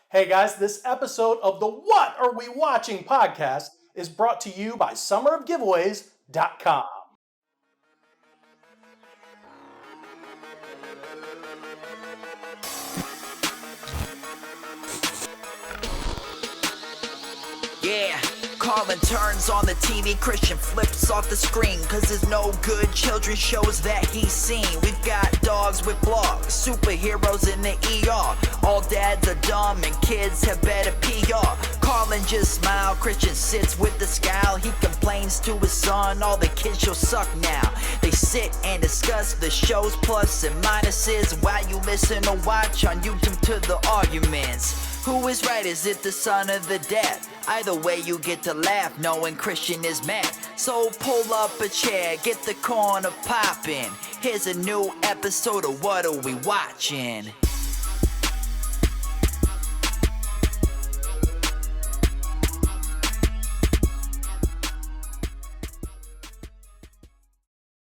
Hey guys, this episode of the What Are We Watching podcast is brought to you by summerofgiveaways.com. Yeah, Carlin turns on the TV, Christian flips off the screen, cause there's no good children's shows that he's seen. We've got dogs with blogs, superheroes in the ER. All dads are dumb and kids have better PR. Carlin just smile, Christian sits with the scowl. He complains to his son, all the kids should suck now. They sit and discuss the show's plus and minuses while you listen or watch on YouTube to the arguments. Who is right? Is it the son or the dad? Either way you get to laugh knowing Christian is mad. So pull up a chair, get the corner poppin'. Here's a new episode of What Are We Watching?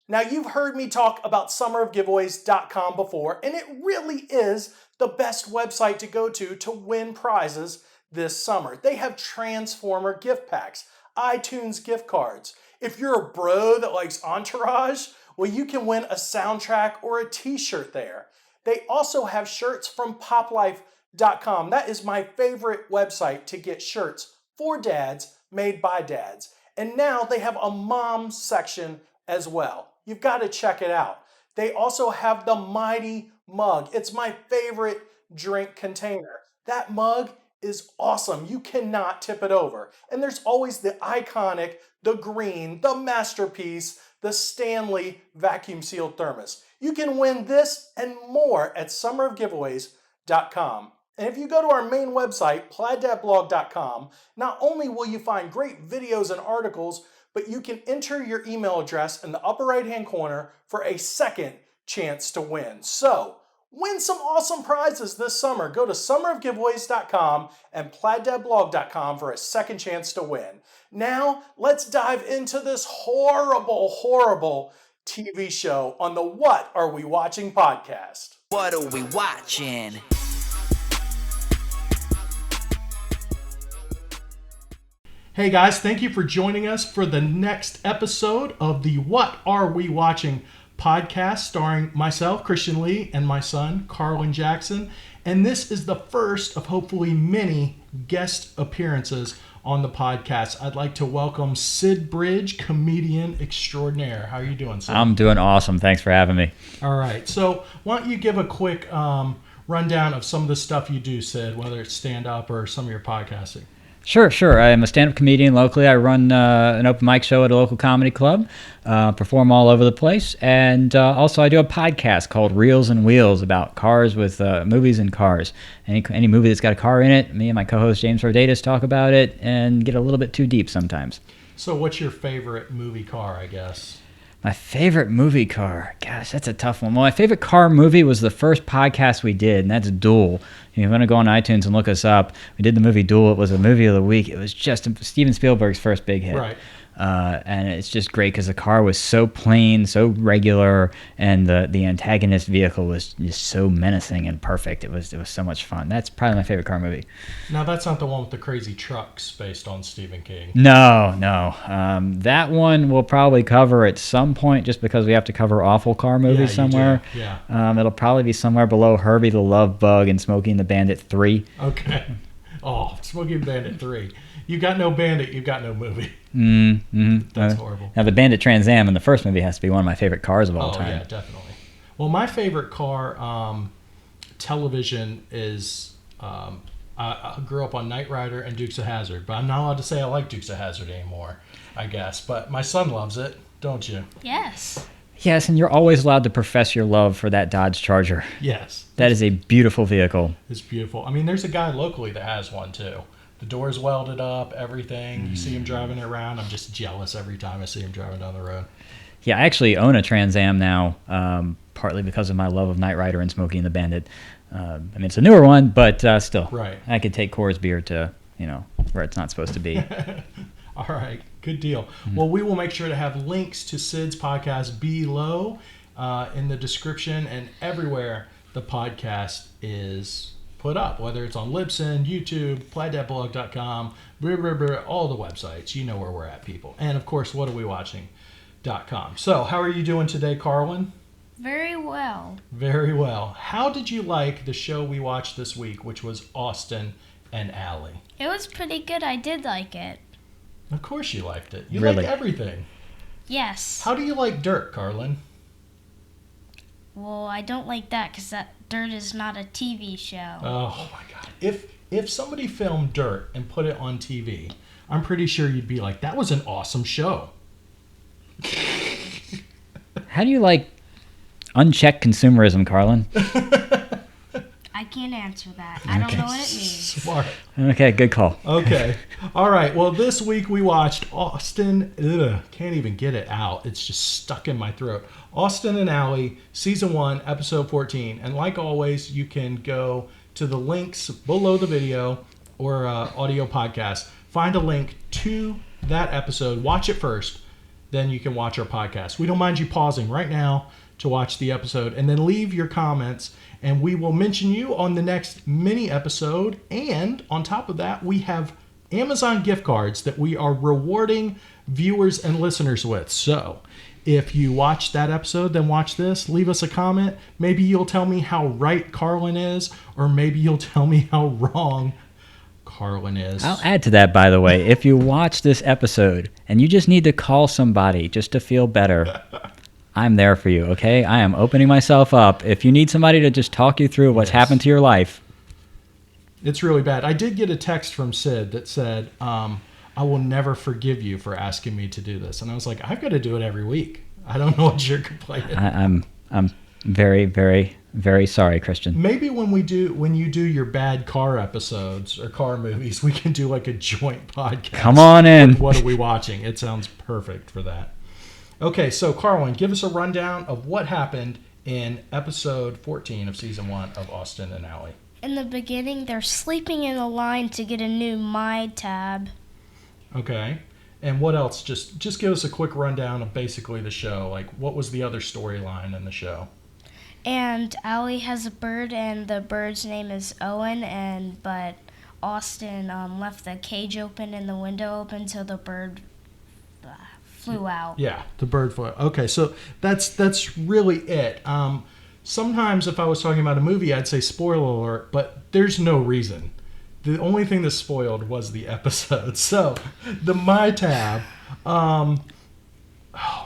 Now, you've heard me talk about summerofgiveaways.com before, and it really is the best website to go to win prizes this summer. They have Transformer gift packs, iTunes gift cards. If you're a bro that likes Entourage, well, you can win a soundtrack or a t-shirt there. They also have shirts from poplife.com. That is my favorite website to get shirts for dads made by dads. And now they have a mom section as well. You've got to check it out. They also have the Mighty Mug. It's my favorite drink container. That mug is awesome. You cannot tip it over. And there's always the iconic, the green, the masterpiece, the Stanley vacuum sealed thermos. You can win this and more at summerofgiveaways.com. And if you go to our main website, plaiddadblog.com, not only will you find great videos and articles, but you can enter your email address in the upper right-hand corner for a second chance to win. So, win some awesome prizes this summer. Go to summerofgiveaways.com and plaiddadblog.com for a second chance to win. Now, let's dive into this horrible TV show on the What Are We Watching podcast. What are we watching? Hey guys, thank you for joining us for the next episode of the What Are We Watching podcast, starring myself, Christian Lee, and my son, Carlin Jackson. And this is the first of hopefully many guest appearances on the podcast. I'd like to welcome Sid Bridge, comedian extraordinaire. How are you doing, Sid? I'm doing awesome. Thanks for having me. All right. So why don't you give a quick rundown of some of the stuff you do, Sid, whether it's stand-up or some of your podcasting? Sure. I'm a stand-up comedian locally. I run an open mic show at a local comedy club, perform all over the place, and also I do a podcast called Reels and Wheels about cars with movies and cars. Any movie that's got a car in it, me and my co-host James Vardatis talk about it and get a little bit too deep sometimes. So what's your favorite movie car, I guess? My favorite movie car? Gosh, that's a tough one. Well, my favorite car movie was the first podcast we did, and that's Duel. You're going to go on iTunes and look us up. We did the movie Duel. It was a movie of the week. It was just Steven Spielberg's first big hit. Right. And it's just great because the car was so plain, so regular, and the antagonist vehicle was just so menacing and perfect. It was so much fun. That's probably my favorite car movie. Now, that's not the one with the crazy trucks based on Stephen King. No. That one we'll probably cover at some point just because we have to cover awful car movies somewhere. Yeah. It'll probably be somewhere below Herbie the Love Bug and Smokey and the Bandit 3. Okay. Oh, Smokey and the Bandit 3. You got no bandit, you got no movie. That's horrible. Now, the Bandit Trans Am in the first movie has to be one of my favorite cars of all time. Oh, yeah, definitely. Well, my favorite car television is I grew up on Knight Rider and Dukes of Hazzard, but I'm not allowed to say I like Dukes of Hazzard anymore, I guess. But my son loves it, don't you? Yes. Yes, and you're always allowed to profess your love for that Dodge Charger. Yes. That is a beautiful vehicle. It's beautiful. I mean, there's a guy locally that has one, too. The door's welded up, everything. You see him driving it around. I'm just jealous every time I see him driving down the road. Yeah, I actually own a Trans Am now, partly because of my love of Knight Rider and Smokey and the Bandit. I mean, it's a newer one, but still. Right. I could take Coors beer to, where it's not supposed to be. All right. Good deal. Well, we will make sure to have links to Sid's podcast below in the description and everywhere the podcast is put up, whether it's on Libsyn, YouTube, playdadblog.com, all the websites. You know where we're at, people. And, of course, whatareWeWatching.com. So, how are you doing today, Carlin? Very well. Very well. How did you like the show we watched this week, which was Austin and Ally? It was pretty good. I did like it. Of course you liked it. You Really? like everything. Yes. How do you like Dirt, Carlin? Well, I don't like that because that Dirt is not a TV show. Oh, my God. If somebody filmed Dirt and put it on TV, I'm pretty sure you'd be like, that was an awesome show. How do you like unchecked consumerism, Carlin? I can't answer that. I don't know what it means. Smart. Okay, good call. Okay. All right. Well, this week we watched Austin. Can't even get it out. It's just stuck in my throat. Austin and Ally, Season 1, Episode 14. And like always, you can go to the links below the video or audio podcast. Find a link to that episode. Watch it first. Then you can watch our podcast. We don't mind you pausing right now to watch the episode, and then leave your comments, and we will mention you on the next mini episode. And on top of that, we have Amazon gift cards that we are rewarding viewers and listeners with. So if you watch that episode, then watch this, leave us a comment. Maybe you'll tell me how right Carlin is, or maybe you'll tell me how wrong Carlin is. I'll add to that, by the way. If you watch this episode and you just need to call somebody just to feel better, I'm there for you, okay? I am opening myself up. If you need somebody to just talk you through what's happened to your life. It's really bad. I did get a text from Sid that said, I will never forgive you for asking me to do this. And I was like, I've got to do it every week. I don't know what you're complaining. I'm very, very, very sorry, Christian. Maybe when you do your bad car episodes or car movies, we can do like a joint podcast. Come on in. What are we watching? It sounds perfect for that. Okay, so Carlin, give us a rundown of what happened in episode 14 of season 1 of Austin and Ally. In the beginning, they're sleeping in a line to get a new My Tab. Okay. And what else? Just give us a quick rundown of basically the show. Like, what was the other storyline in the show? And Ally has a bird, and the bird's name is Owen, but Austin left the cage open and the window open, so the bird flew out. Yeah, the bird flew out. Okay, so that's really it. Sometimes if I was talking about a movie, I'd say spoiler alert, but there's no reason. The only thing that spoiled was the episode. So, the My Tab, oh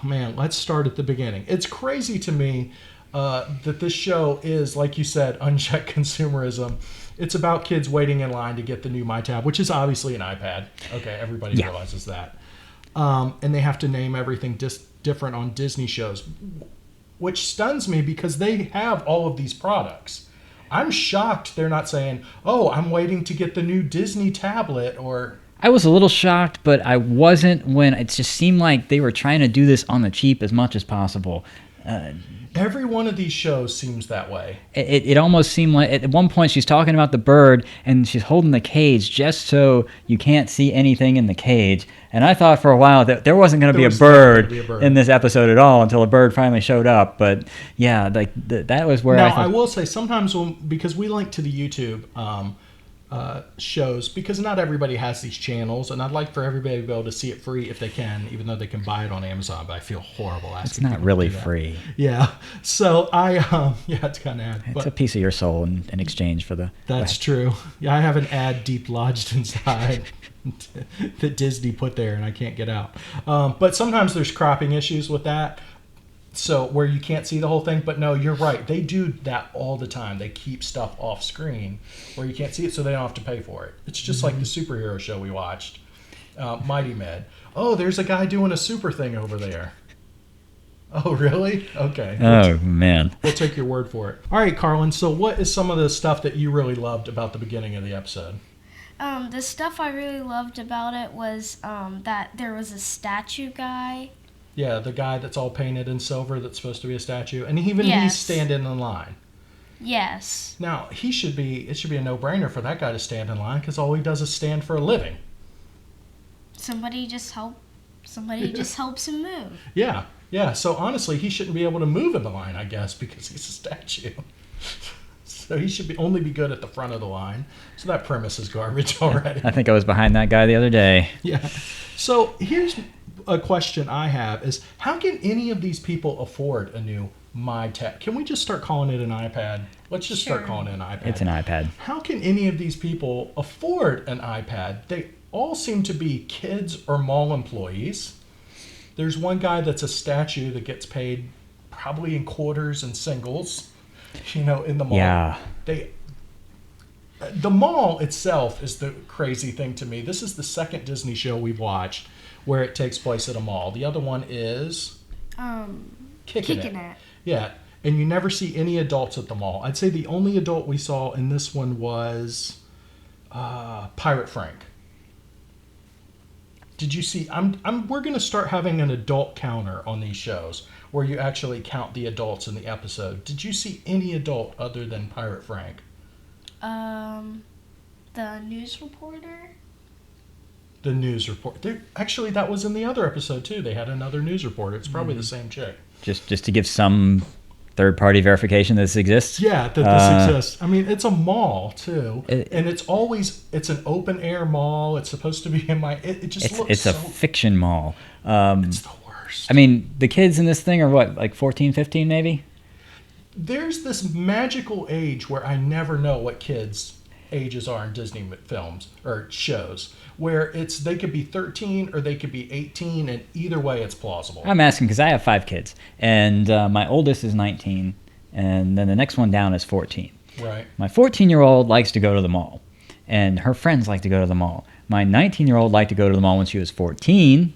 man, let's start at the beginning. It's crazy to me that this show is, like you said, unchecked consumerism. It's about kids waiting in line to get the new My Tab, which is obviously an iPad. Okay, everybody realizes that. And they have to name everything different on Disney shows, which stuns me because they have all of these products. I'm shocked they're not saying, oh, I'm waiting to get the new Disney tablet or... I was a little shocked, but I wasn't when it just seemed like they were trying to do this on the cheap as much as possible. Every one of these shows seems that way. It almost seemed like at one point she's talking about the bird and she's holding the cage just so you can't see anything in the cage. And I thought for a while that there wasn't going to be a bird in this episode at all until a bird finally showed up. But yeah, like that was where I will say sometimes because we link to the YouTube shows, because not everybody has these channels, and I'd like for everybody to be able to see it free if they can, even though they can buy it on Amazon. But I feel horrible asking. It's not really free. Yeah. So it's kind of ad. It's a piece of your soul in exchange for the. That's true. Yeah, I have an ad deep lodged inside that Disney put there, and I can't get out. But sometimes there's cropping issues with that. So where you can't see the whole thing, but no, you're right. They do that all the time. They keep stuff off screen where you can't see it, so they don't have to pay for it. It's just like the superhero show we watched, Mighty Med. Oh, there's a guy doing a super thing over there. Oh, really? Okay. Oh, man. We'll take your word for it. All right, Carlin, so what is some of the stuff that you really loved about the beginning of the episode? The stuff I really loved about it was that there was a statue guy. Yeah, the guy that's all painted in silver that's supposed to be a statue. And he's standing in line. Yes. Now, it should be a no-brainer for that guy to stand in line because all he does is stand for a living. Somebody just helps him move. Yeah. Yeah, so honestly, he shouldn't be able to move in the line, I guess, because he's a statue. So he should only be good at the front of the line. So that premise is garbage already. I think I was behind that guy the other day. Yeah. So here's a question I have is, how can any of these people afford a new MyTab? Can we just start calling it an iPad? Let's just start calling it an iPad. It's an iPad. How can any of these people afford an iPad? They all seem to be kids or mall employees. There's one guy that's a statue that gets paid probably in quarters and singles, in the mall. Yeah. The mall itself is the crazy thing to me. This is the second Disney show we've watched where it takes place at a mall. The other one is Kickin' It. Yeah, and you never see any adults at the mall. I'd say the only adult we saw in this one was Pirate Frank. Did you see? We're going to start having an adult counter on these shows where you actually count the adults in the episode. Did you see any adult other than Pirate Frank? The news reporter. The news reporter. Actually, that was in the other episode too. They had another news reporter. It's probably the same chick. Just to give some third-party verification that this exists. Yeah, that this exists. I mean, it's a mall too, and it's an open-air mall. It's supposed to be in it just looks. It's a fiction mall. It's the worst. I mean, the kids in this thing are what, like 14, 15 maybe? There's this magical age where I never know what kids' ages are in Disney films or shows, where they could be 13 or they could be 18, and either way it's plausible. I'm asking because I have 5 kids, and my oldest is 19, and then the next one down is 14. Right. My 14-year-old likes to go to the mall, and her friends like to go to the mall. My 19-year-old liked to go to the mall when she was 14,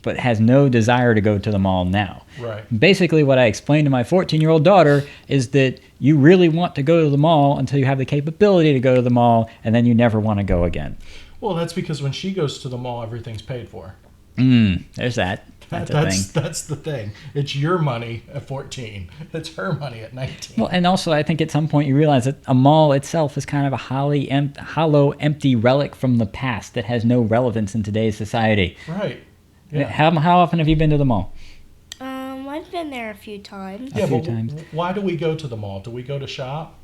but has no desire to go to the mall now. Right. Basically, what I explained to my 14-year-old daughter is that you really want to go to the mall until you have the capability to go to the mall, and then you never want to go again. Well, that's because when she goes to the mall, everything's paid for. There's that. That's a thing. That's the thing. It's your money at 14. It's her money at 19. Well, and also I think at some point you realize that a mall itself is kind of a hollow, empty relic from the past that has no relevance in today's society. Right. Yeah. How often have you been to the mall? I've been there a few times. A few times. Why do we go to the mall? Do we go to shop?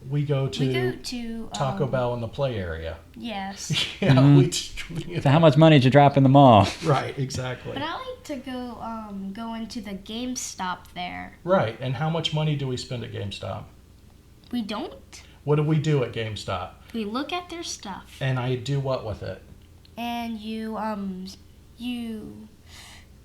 We go to Taco Bell in the play area. Yes. Yeah. So how much money did you drop in the mall? Right, exactly. But I like to go into the GameStop there. Right, and how much money do we spend at GameStop? We don't. What do we do at GameStop? We look at their stuff. And I do what with it? And you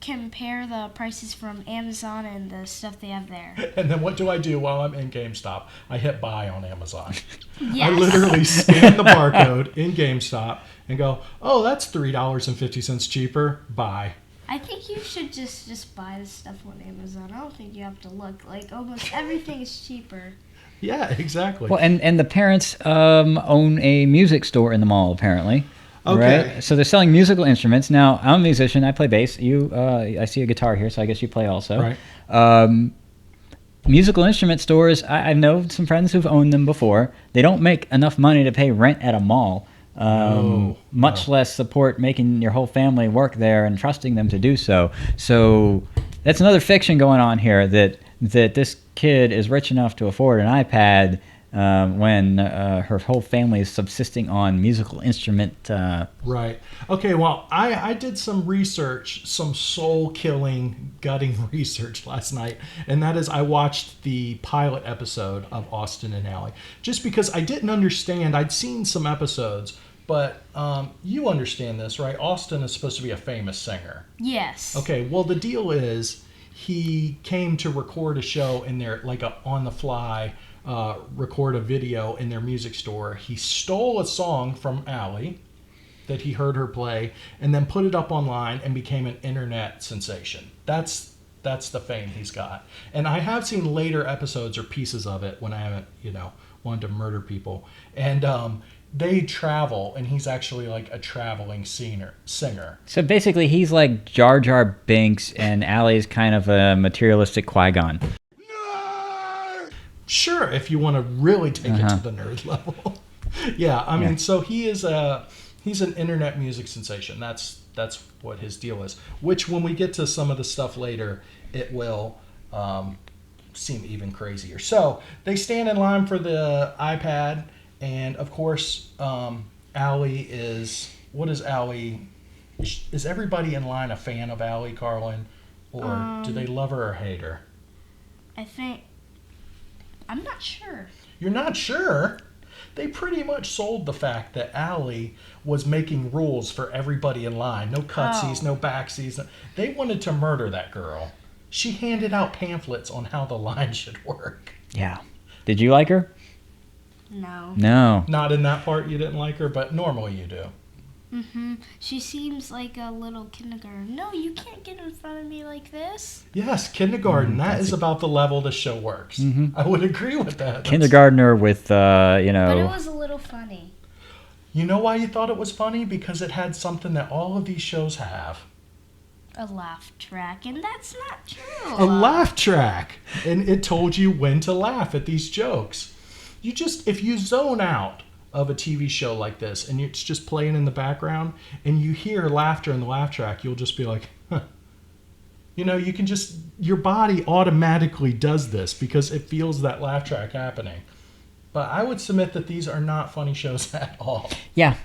compare the prices from Amazon and the stuff they have there. And then what do I do while I'm in GameStop? I hit buy on Amazon. Yes. I literally scan the barcode in GameStop and go, oh, that's $3.50 cheaper. Buy. I think you should just buy the stuff on Amazon. I don't think you have to look. Like, almost everything is cheaper. Yeah, exactly. Well, and the parents own a music store in the mall, apparently. Okay. Right? So they're selling musical instruments. Now, I'm a musician. I play bass. I see a guitar here, so I guess you play also. Right. Musical instrument stores, I know some friends who've owned them before. They don't make enough money to pay rent at a mall, much less support making your whole family work there and trusting them to do so. So that's another fiction going on here, that this kid is rich enough to afford an iPad when her whole family is subsisting on musical instrument. Right. Okay, well, I did some research, some soul-killing, gutting research last night, and that is I watched the pilot episode of Austin and Ally, just because I didn't understand. I'd seen some episodes, but you understand this, right? Austin is supposed to be a famous singer. Yes. Okay, well, the deal is he came to record a show in their, like a on-the-fly, record a video in their music store. He stole a song from Ally that he heard her play and then put it up online and became an internet sensation. That's the fame he's got. And I have seen later episodes or pieces of it when I haven't, wanted to murder people. And they travel, and he's actually like a traveling singer. So basically, he's like Jar Jar Binks, and Allie's kind of a materialistic Qui-Gon. Sure, if you want to really take it to the nerd level. Yeah, I mean, so he's an internet music sensation. That's what his deal is. Which, when we get to some of the stuff later, it will seem even crazier. So they stand in line for the iPad, and of course, Allie is. What is Allie? Is everybody in line a fan of Allie, Carlin, or do they love her or hate her? I'm not sure. You're not sure? They pretty much sold the fact that Allie was making rules for everybody in line. No cutsies, no backsies. They wanted to murder that girl. She handed out pamphlets on how the line should work. Yeah. Did you like her? No. No. Not in that part you didn't like her, but normally you do. She seems like a little kindergarten. No, you can't get in front of me like this. Yes, kindergarten. That is about the level the show works. I would agree with that. Kindergartner with, But it was a little funny. You know why you thought it was funny? Because it had something that all of these shows have. A laugh track, and that's not true. A laugh track. And it told you when to laugh at these jokes. If you zone out of a TV show like this and it's just playing in the background and you hear laughter in the laugh track, you'll just be like, huh. You can just, your body automatically does this because it feels that laugh track happening. But I would submit that these are not funny shows at all. Yeah,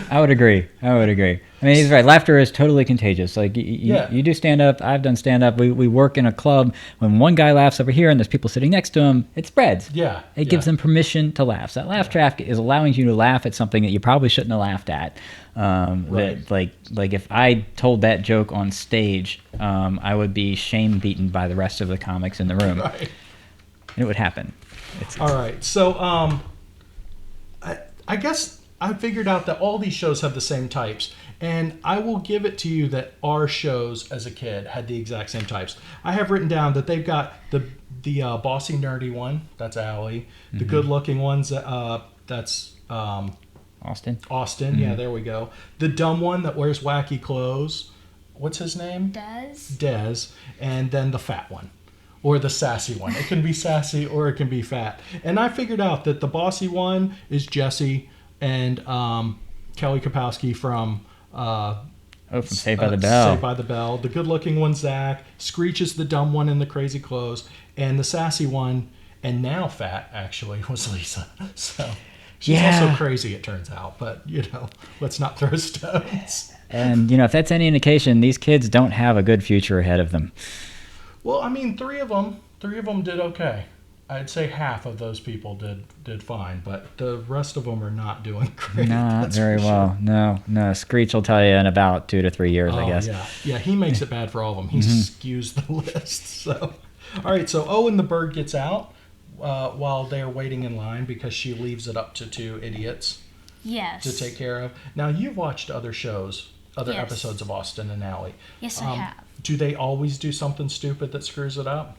I would agree. I mean, he's right. Laughter is totally contagious. Like, you do stand-up. I've done stand-up. We work in a club. When one guy laughs over here and there's people sitting next to him, it spreads. Yeah. It gives them permission to laugh. So that laugh track is allowing you to laugh at something that you probably shouldn't have laughed at. Right. That, like if I told that joke on stage, I would be shame-beaten by the rest of the comics in the room. Right. It would happen. All right. So I guess I figured out that all these shows have the same types. And I will give it to you that our shows as a kid had the exact same types. I have written down that they've got the bossy, nerdy one. That's Allie. The good-looking ones, that's... Austin. Yeah, there we go. The dumb one that wears wacky clothes. What's his name? Dez. And then the fat one. Or the sassy one. It can be sassy or it can be fat. And I figured out that the bossy one is Jesse and Kelly Kapowski from... from Saved by the Bell. Saved by the Bell. The good-looking one, Zach. Screech is the dumb one in the crazy clothes. And the sassy one, and now fat, actually, was Lisa. So she's also crazy, it turns out. But, let's not throw stones. And, if that's any indication, these kids don't have a good future ahead of them. Well, I mean, three of them did okay. I'd say half of those people did fine, but the rest of them are not doing great. Not very well. Sure. No. Screech will tell you in about 2 to 3 years, I guess. Yeah. He makes it bad for all of them. He skews the list. So, all right. So Owen the bird gets out while they're waiting in line because she leaves it up to 2 idiots. Yes. To take care of. Now you've watched other shows, episodes of Austin and Allie. Yes, I have. Do they always do something stupid that screws it up?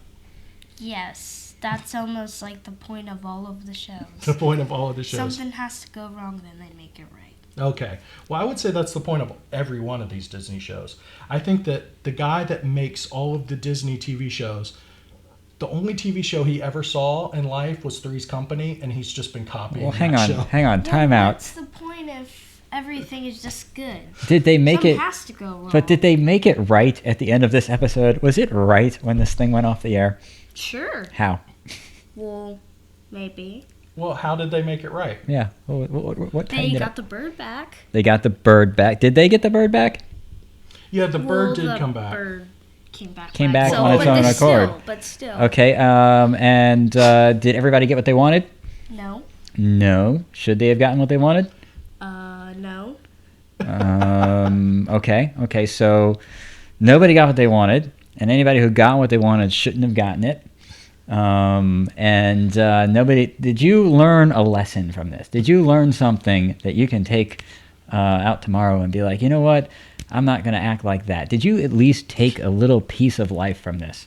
Yes, that's almost like the point of all of the shows. The point of all of the shows. Something has to go wrong, then they make it right. Okay. Well, I would say that's the point of every one of these Disney shows. I think that the guy that makes all of the Disney TV shows, the only TV show he ever saw in life was Three's Company, and he's just been copying that show. Hang on, time out. What's the point if everything is just good? Did they make Something it? Has to go wrong. But did they make it right at the end of this episode? Was it right when this thing went off the air? Sure. How? Well, maybe. Well, how did they make it right? Yeah. What time They did got the bird back. They got the bird back. Did they get the bird back? Yeah, the bird did come back. Bird came back. Came back so, on its own accord. But still. Okay. And did everybody get what they wanted? No. No. Should they have gotten what they wanted? No. Okay. So nobody got what they wanted, and anybody who got what they wanted shouldn't have gotten it. And nobody. Did you learn a lesson from this? Did you learn something that you can take out tomorrow and be like, you know what? I'm not going to act like that. Did you at least take a little piece of life from this?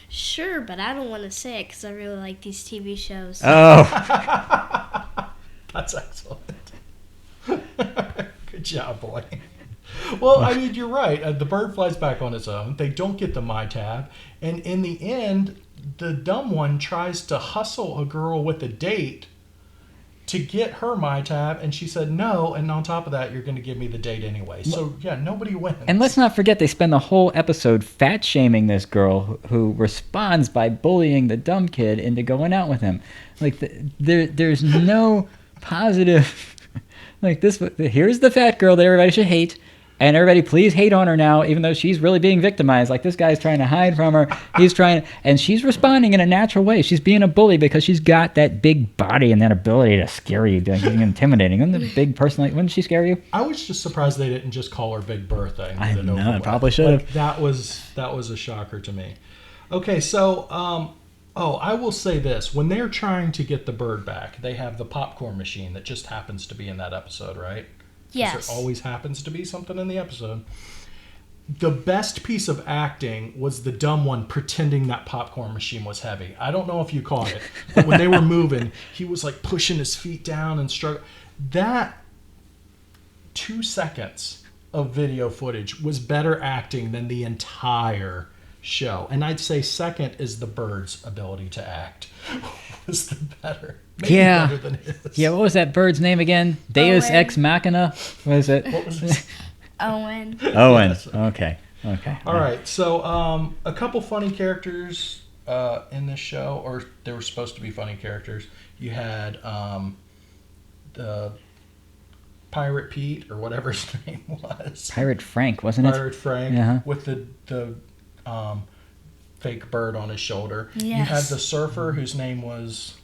Sure, but I don't want to say it because I really like these TV shows. Oh. That's excellent. Good job, boy. Well, I mean, you're right. The bird flies back on its own. They don't get the My Tab. And in the end, the dumb one tries to hustle a girl with a date to get her my tab, and she said no, and on top of that, you're going to give me the date anyway. So, yeah, nobody wins. And let's not forget, they spend the whole episode fat-shaming this girl who responds by bullying the dumb kid into going out with him. Like, there's no positive... like, this. Here's the fat girl that everybody should hate. And everybody, please hate on her now, even though she's really being victimized. Like, this guy's trying to hide from her. And she's responding in a natural way. She's being a bully because she's got that big being and that ability to scare you, being intimidating. Isn't the big person like, wouldn't she scare you? I was just surprised they didn't just call her Big Bertha. I know, probably should have. Like, that was a shocker to me. Okay, so, I will say this. When they're trying to get the bird back, they have the popcorn machine that just happens to be in that episode, right? Yes. There always happens to be something in the episode. The best piece of acting was the dumb one pretending that popcorn machine was heavy. I don't know if you caught it, but when they were moving, he was like pushing his feet down and struggling. That 2 seconds of video footage was better acting than the entire show. And I'd say second is the bird's ability to act was the better. Maybe better than his. Yeah, what was that bird's name again? Deus Ex Machina? What is it? What was it? Owen. Owen. Yes. Okay. All right. So a couple funny characters in this show, or they were supposed to be funny characters. You had the Pirate Pete, or whatever his name was. Pirate Frank, wasn't it? Pirate Frank, Uh-huh. with the fake bird on his shoulder. Yes. You had the surfer whose name was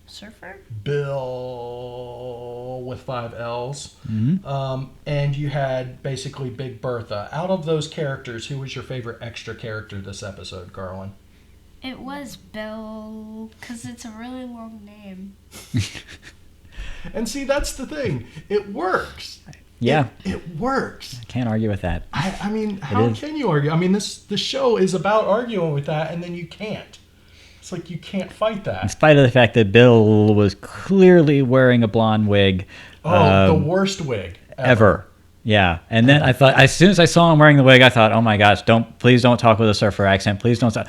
Surfer? Bill with 5 L's. Mm-hmm. And you had basically Big Bertha. Out of those characters, who was your favorite extra character this episode, Carlin? It was Bill, because it's a really long name. And see, that's the thing. It works. Yeah. It works. I can't argue with that. I mean, how can you argue? I mean, the show is about arguing with that, and then you can't. It's like you can't fight In that. spite of the fact that Bill was clearly wearing a blonde wig. The worst wig Ever. Yeah. And then I thought, as soon as I saw him wearing the wig, I thought, oh my gosh, please don't talk with a surfer accent. Please don't talk.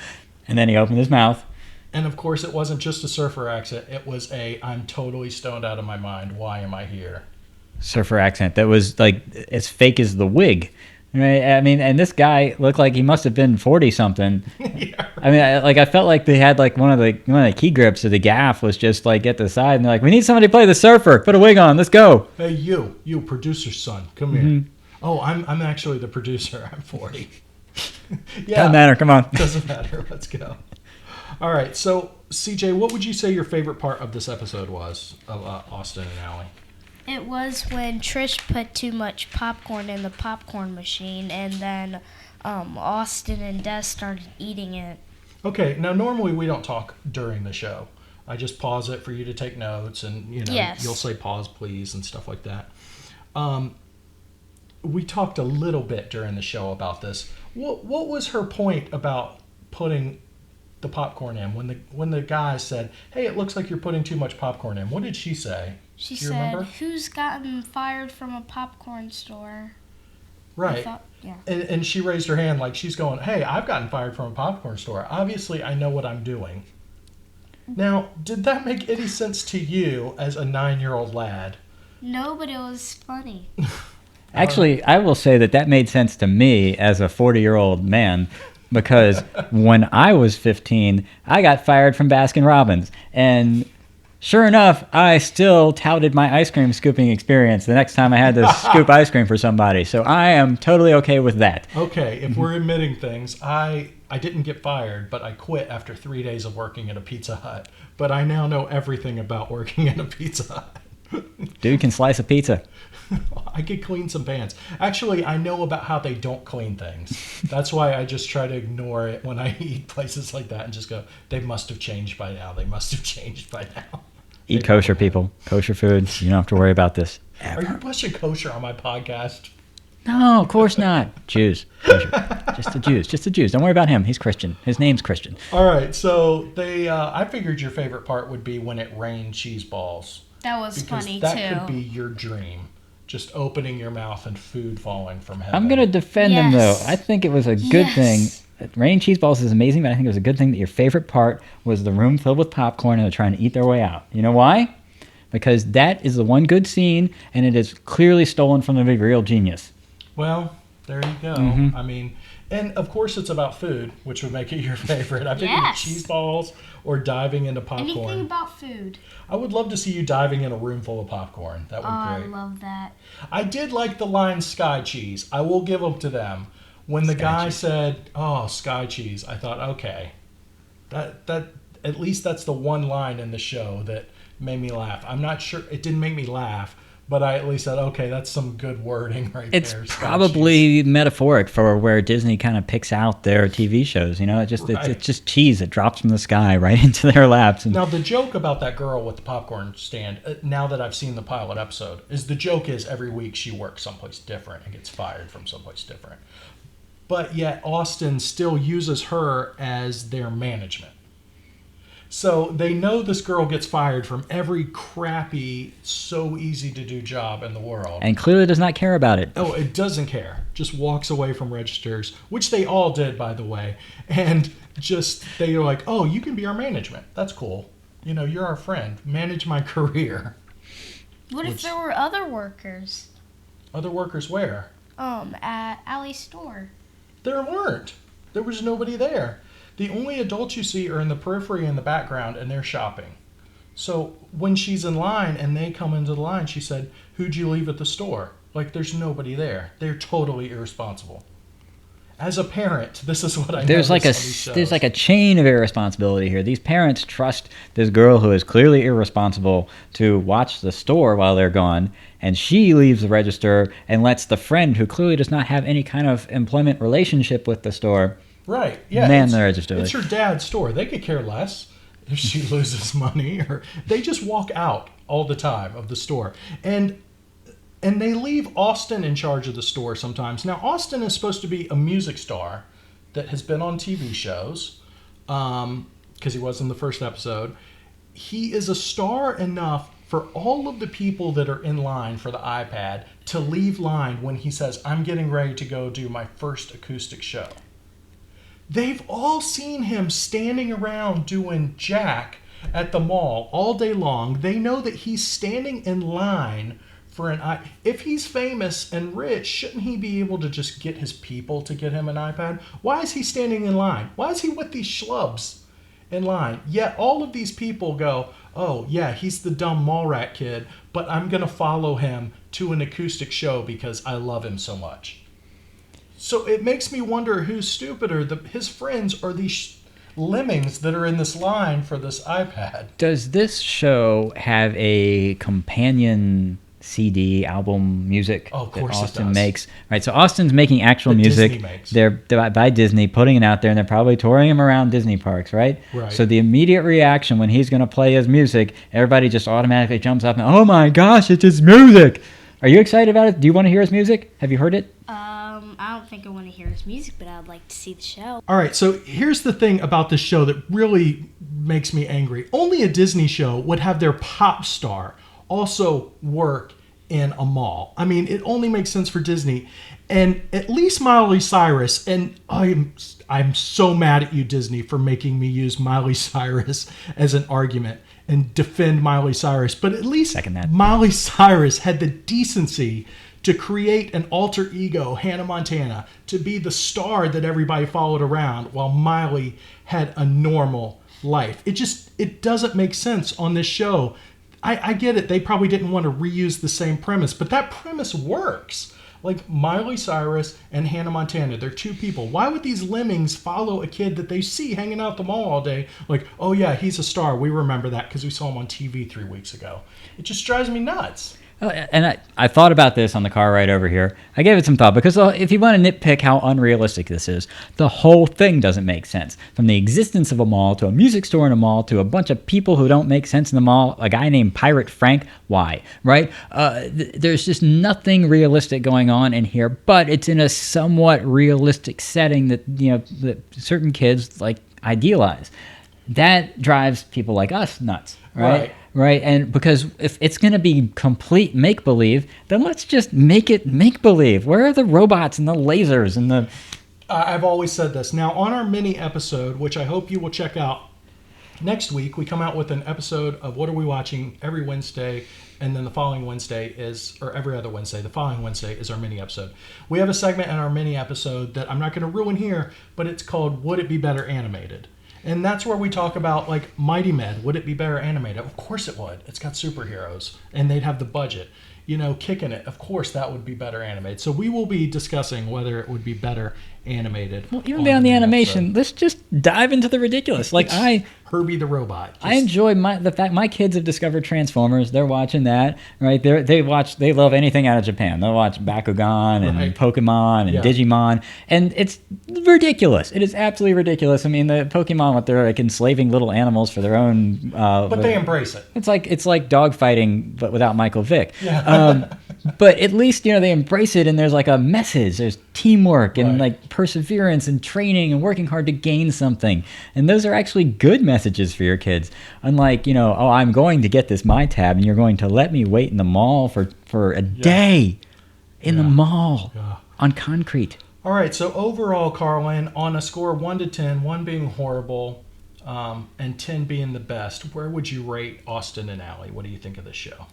And then he opened his mouth. And of course, it wasn't just a surfer accent. It was I'm totally stoned out of my mind. Why am I here? Surfer accent that was like as fake as the wig. Right? I mean, and this guy looked like he must have been 40-something. Yeah. I mean, I felt like they had like one of the key grips of the gaff was just like at the side, and they're like, "We need somebody to play the surfer. Put a wig on. Let's go." Hey, you producer's son, come here. Oh, I'm actually the producer. I'm 40. Yeah. Doesn't matter. Come on. Doesn't matter. Let's go. All right. So, CJ, what would you say your favorite part of this episode was of Austin and Allie? It was when Trish put too much popcorn in the popcorn machine, and then Austin and Des started eating it. Okay. Now, normally we don't talk during the show. I just pause it for you to take notes, and Yes. you'll say pause, please, and stuff like that. We talked a little bit during the show about this. What was her point about putting the popcorn in when the guy said, "Hey, it looks like you're putting too much popcorn in"? What did she say? She Do you said, remember? "Who's gotten fired from a popcorn store?" Right. Yeah. And she raised her hand like she's going, "Hey, I've gotten fired from a popcorn store. Obviously, I know what I'm doing." Now, did that make any sense to you as a 9-year-old lad? No, but it was funny. Actually, I will say that made sense to me as a 40-year-old man, because when I was 15, I got fired from Baskin-Robbins, and sure enough, I still touted my ice cream scooping experience the next time I had to scoop ice cream for somebody. So I am totally okay with that. Okay, if we're admitting things, I didn't get fired, but I quit after 3 days of working at a Pizza Hut. But I now know everything about working at a Pizza Hut. Dude can slice a pizza. I could clean some pans. Actually, I know about how they don't clean things. That's why I just try to ignore it when I eat places like that and just go, they must have changed by now. They must have changed by now. Eat kosher, people. Kosher food. You don't have to worry about this. Are you pushing kosher on my podcast? No, of course not. Jews. Kosher. Just the Jews. Just the Jews. Don't worry about him. He's Christian. His name's Christian. All right, so I figured your favorite part would be when it rained cheese balls. That was Because funny, that too. could be your dream. Just opening your mouth and food falling from heaven. I'm going to defend him, though. Yes. I think it was a good thing. Raining cheese balls is amazing, but I think it was a good thing that your favorite part was the room filled with popcorn and they're trying to eat their way out. You know why? because that is the one good scene, and it is clearly stolen from the real genius. Well, there you go. I mean, and of course it's about food, which would make it your favorite. I think Yes. cheese balls or diving into popcorn. Anything about food. I would love to see you diving in a room full of popcorn. That would be I great. love that. I did like the line Sky Cheese. I will give them to them. When the guy said, "Oh, Sky Cheese," I thought, okay, that at least that's the one line in the show that made me laugh. I'm not sure it didn't make me laugh, but I at least said, okay, that's some good wording right It's there. Sky probably Cheese. metaphoric for where Disney kind of picks out their TV shows. You know, it's Right. just cheese that drops from the sky right into their laps. And Now the joke about that girl with the popcorn stand, now that I've seen the pilot episode, is the joke is every week she works someplace different and gets fired from someplace different. But yet Austin still uses her as their management. So they know this girl gets fired from every crappy, so easy to do job in the world. and clearly does not care about it. Oh, it doesn't care. Just walks away from registers, which they all did, by the way. And just, they're like, oh, you can be our management. That's cool. You know, you're our friend. Manage my career. What if there were other workers? Other workers where? At Allie's store. There weren't. There was nobody there. The only adults you see are in the periphery in the background, and they're shopping. So when she's in line and they come into the line, she said, "Who'd you leave at the store?" Like, there's nobody there. They're totally irresponsible. As a parent, this is what I There's like notice on these shows. there's like a chain of irresponsibility here. These parents trust this girl who is clearly irresponsible to watch the store while they're gone, and she leaves the register and lets the friend who clearly does not have any kind of employment relationship with the store Right. Yeah. man it's, the register. It's her dad's store. They could care less if she loses money, or they just walk out all the time of the store. And they leave Austin in charge of the store sometimes. Now, Austin is supposed to be a music star that has been on TV shows, because he was in the first episode. He is a star enough for all of the people that are in line for the iPad to leave line when he says, "I'm getting ready to go do my first acoustic show." They've all seen him standing around doing jack at the mall all day long. They know that he's standing in line for an iPad. If he's famous and rich, shouldn't he be able to just get his people to get him an iPad? Why is he standing in line? Why is he with these schlubs in line? Yet all of these people go, "Oh, yeah, he's the dumb mall rat kid, but I'm going to follow him to an acoustic show because I love him so much." So it makes me wonder who's stupider, his friends or these lemmings that are in this line for this iPad. Does this show have a companion CD album music Oh, of course that it Austin does. makes? Right, so Austin's making actual That music. Disney makes. They're by Disney, putting it out there, and they're probably touring him around Disney parks, right? Right. So the immediate reaction when he's going to play his music, everybody just automatically jumps up and, "Oh my gosh, it's his music!" Are you excited about it? Do you want to hear his music? Have you heard it? I don't think I want to hear his music, but I'd like to see the show. All right, so here's the thing about this show that really makes me angry. Only a Disney show would have their pop star also work in a mall. I mean, it only makes sense for Disney. And at least Miley Cyrus, and I'm so mad at you, Disney, for making me use Miley Cyrus as an argument and defend Miley Cyrus. But at least Second that. Miley Cyrus had the decency to create an alter ego, Hannah Montana, to be the star that everybody followed around while Miley had a normal life. It doesn't make sense on this show. I get it. They probably didn't want to reuse the same premise, but that premise works. Like Miley Cyrus and Hannah Montana, they're two people. Why would these lemmings follow a kid that they see hanging out the mall all day? Like, "Oh yeah, he's a star. We remember that because we saw him on TV 3 weeks ago." It just drives me nuts. And I thought about this on the car ride over here. I gave it some thought because if you want to nitpick how unrealistic this is, the whole thing doesn't make sense. From the existence of a mall to a music store in a mall to a bunch of people who don't make sense in the mall, a guy named Pirate Frank, why? Right? There's just nothing realistic going on in here, but it's in a somewhat realistic setting that, that certain kids like idealize. That drives people like us nuts, right? Right, and because if it's going to be complete make-believe, then let's just make it make-believe. Where are the robots and the lasers and the... I've always said this. Now, on our mini episode, which I hope you will check out Next week, we come out with an episode of What Are We Watching every Wednesday, and then the following Wednesday is, or every other Wednesday, the following Wednesday is our mini episode. We have a segment in our mini episode that I'm not going to ruin here, but it's called Would It Be Better Animated? And that's where we talk about, like, Mighty Med. Would it be better animated? Of course it would. It's got superheroes, and they'd have the budget. You know, Kicking It, of course that would be better animated. So we will be discussing whether it would be better animated. Well, even beyond the animation, let's just dive into the ridiculous. Like, Herbie the Robot. I enjoy the fact my kids have discovered Transformers. They're watching that, right? They love anything out of Japan. They'll watch Bakugan and Pokemon and Digimon, and it's ridiculous. It is absolutely ridiculous. I mean, the Pokemon, what they're like enslaving little animals for their own. But they embrace it. It's like dog fighting, but without Michael Vick. Yeah. But at least, they embrace it, and there's like a message. There's teamwork and like perseverance and training and working hard to gain something. And those are actually good messages for your kids. Unlike, oh, I'm going to get this My Tab, and you're going to let me wait in the mall for a day in the mall on concrete. All right. So overall, Carlin, on a score of 1 to 10, 1 being horrible, and 10 being the best, where would you rate Austin and Ally? What do you think of this show?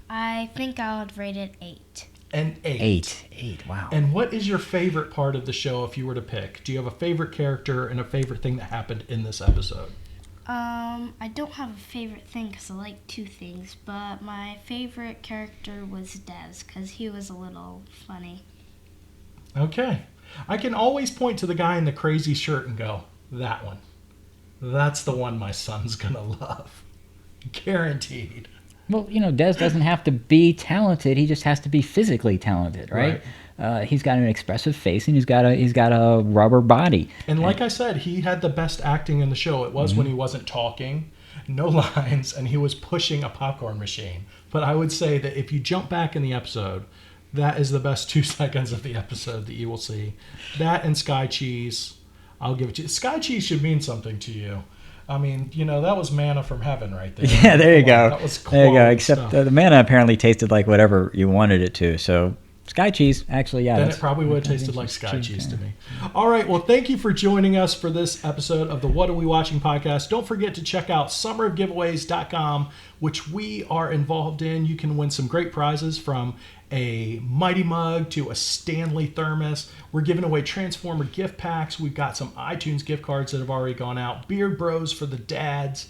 I think I would rate it 8. An 8. 8, wow. And what is your favorite part of the show if you were to pick? Do you have a favorite character and a favorite thing that happened in this episode? I don't have a favorite thing because I like 2 things, but my favorite character was Des because he was a little funny. Okay. I can always point to the guy in the crazy shirt and go, that one. That's the one my son's going to love. Guaranteed. Well, Des doesn't have to be talented. He just has to be physically talented, right? He's got an expressive face, and he's got a rubber body. And like I said, he had the best acting in the show. It was when he wasn't talking, no lines, and he was pushing a popcorn machine. But I would say that if you jump back in the episode, that is the best 2 seconds of the episode that you will see. That and Sky Cheese, I'll give it to you. Sky Cheese should mean something to you. I mean, that was manna from heaven right there. Yeah, there you go. That was there you go. Except the manna apparently tasted like whatever you wanted it to. So Sky Cheese, actually, yeah. Then it probably would have tasted like Sky Cheese to me. All right. Well, thank you for joining us for this episode of the What Are We Watching podcast. Don't forget to check out summerofgiveaways.com, which we are involved in. You can win some great prizes from a Mighty Mug to a Stanley thermos. We're giving away Transformer gift packs. We've got some iTunes gift cards that have already gone out. Beard Bros for the dads,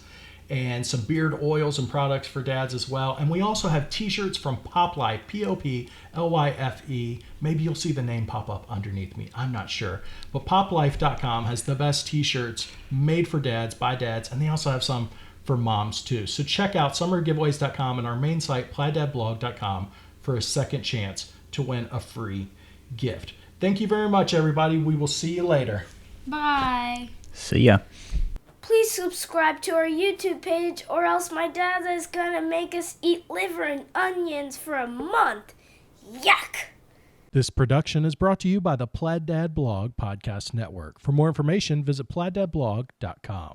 and some beard oils and products for dads as well. And we also have t-shirts from Pop Life, Poplyfe. Maybe you'll see the name pop up underneath me. I'm not sure. But poplife.com has the best t-shirts made for dads, by dads, and they also have some for moms too. So check out summergiveaways.com and our main site, plaiddadblog.com, for a second chance to win a free gift. Thank you very much, everybody. We will see you later. Bye. See ya. Please subscribe to our YouTube page, or else my dad is gonna make us eat liver and onions for a month. Yuck! This production is brought to you by the Plaid Dad Blog Podcast Network. For more information, visit plaiddadblog.com.